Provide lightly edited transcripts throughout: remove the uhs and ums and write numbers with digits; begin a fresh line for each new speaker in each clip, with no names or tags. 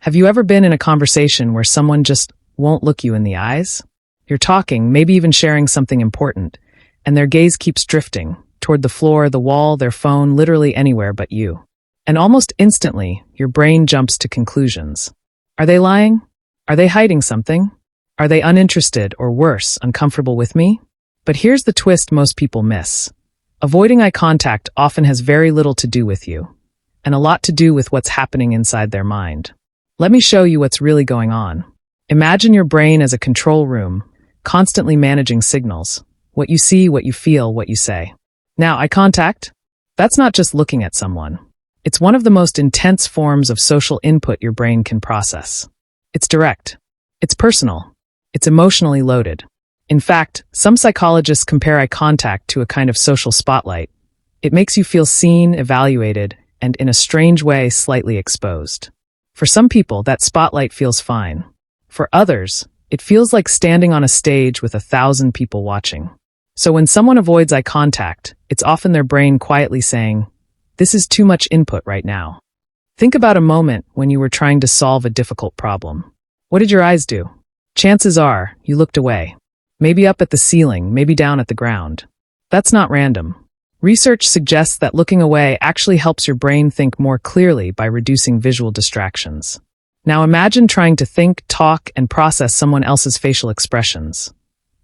Have you ever been in a conversation where someone just won't look you in the eyes? You're talking, maybe even sharing something important, and their gaze keeps drifting toward the floor, the wall, their phone, literally anywhere but you. And almost instantly, your brain jumps to conclusions. Are they lying? Are they hiding something? Are they uninterested or worse, uncomfortable with me? But here's the twist most people miss. Avoiding eye contact often has very little to do with you, and a lot to do with what's happening inside their mind. Let me show you what's really going on. Imagine your brain as a control room, constantly managing signals. What you see, what you feel, what you say. Now, eye contact? That's not just looking at someone. It's one of the most intense forms of social input your brain can process. It's direct. It's personal. It's emotionally loaded. In fact, some psychologists compare eye contact to a kind of social spotlight. It makes you feel seen, evaluated, and in a strange way, slightly exposed. For some people, that spotlight feels fine. For others, it feels like standing on a stage with 1,000 people watching. So when someone avoids eye contact, it's often their brain quietly saying, "This is too much input right now." Think about a moment when you were trying to solve a difficult problem. What did your eyes do? Chances are, you looked away. Maybe up at the ceiling, maybe down at the ground. That's not random. Research suggests that looking away actually helps your brain think more clearly by reducing visual distractions. Now imagine trying to think, talk, and process someone else's facial expressions,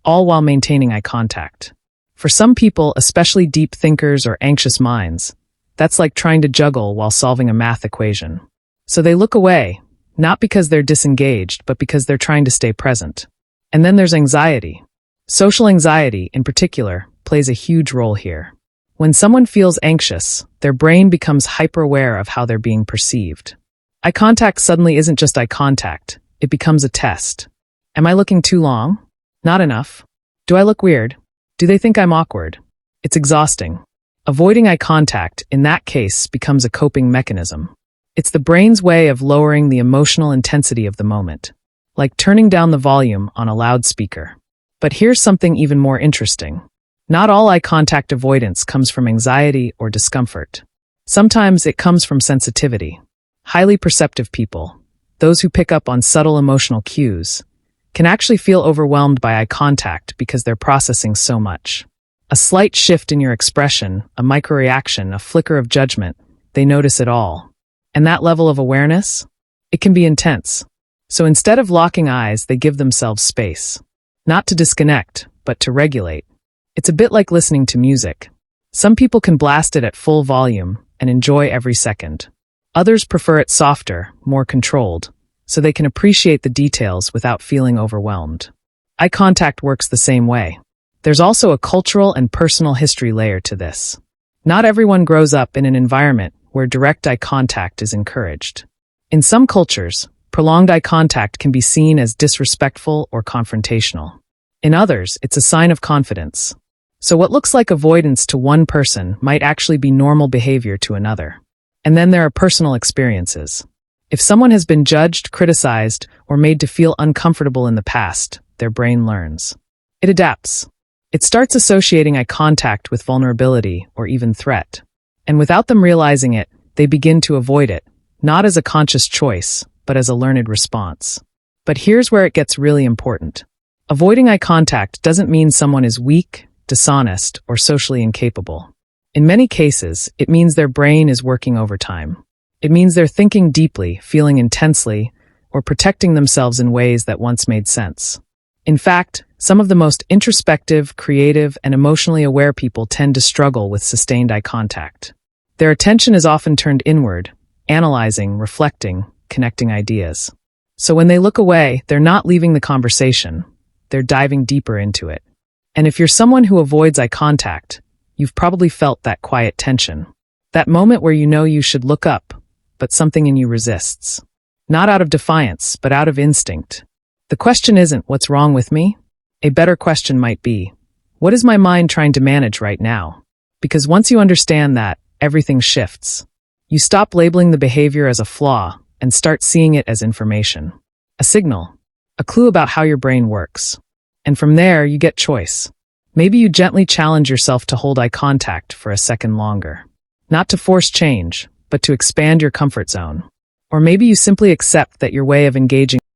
all while maintaining eye contact. For some people, especially deep thinkers or anxious minds, that's like trying to juggle while solving a math equation. So they look away, not because they're disengaged, but because they're trying to stay present. And then there's anxiety. Social anxiety, in particular, plays a huge role here. When someone feels anxious, their brain becomes hyper-aware of how they're being perceived. Eye contact suddenly isn't just eye contact, it becomes a test. Am I looking too long? Not enough? Do I look weird? Do they think I'm awkward? It's exhausting. Avoiding eye contact, in that case, becomes a coping mechanism. It's the brain's way of lowering the emotional intensity of the moment, like turning down the volume on a loudspeaker. But here's something even more interesting. Not all eye contact avoidance comes from anxiety or discomfort. Sometimes it comes from sensitivity. Highly perceptive people, those who pick up on subtle emotional cues, can actually feel overwhelmed by eye contact because they're processing so much. A slight shift in your expression, a microreaction, a flicker of judgment, they notice it all. And that level of awareness? It can be intense. So instead of locking eyes, they give themselves space. Not to disconnect, but to regulate. It's a bit like listening to music. Some people can blast it at full volume and enjoy every second. Others prefer it softer, more controlled, so they can appreciate the details without feeling overwhelmed. Eye contact works the same way. There's also a cultural and personal history layer to this. Not everyone grows up in an environment where direct eye contact is encouraged. In some cultures, prolonged eye contact can be seen as disrespectful or confrontational. In others, it's a sign of confidence. So what looks like avoidance to one person might actually be normal behavior to another. And then there are personal experiences. If someone has been judged, criticized, or made to feel uncomfortable in the past, their brain learns. It adapts. It starts associating eye contact with vulnerability or even threat. And without them realizing it, they begin to avoid it, not as a conscious choice, but as a learned response. But here's where it gets really important. Avoiding eye contact doesn't mean someone is weak, dishonest, or socially incapable. In many cases, it means their brain is working overtime. It means they're thinking deeply, feeling intensely, or protecting themselves in ways that once made sense. In fact, some of the most introspective, creative, and emotionally aware people tend to struggle with sustained eye contact. Their attention is often turned inward, analyzing, reflecting, connecting ideas. So when they look away, they're not leaving the conversation. They're diving deeper into it. And if you're someone who avoids eye contact, you've probably felt that quiet tension. That moment where you know you should look up, but something in you resists. Not out of defiance, but out of instinct. The question isn't, what's wrong with me? A better question might be, what is my mind trying to manage right now? Because once you understand that, everything shifts. You stop labeling the behavior as a flaw and start seeing it as information. A signal, a clue about how your brain works. And from there, you get choice. Maybe you gently challenge yourself to hold eye contact for a second longer. Not to force change, but to expand your comfort zone. Or maybe you simply accept that your way of engaging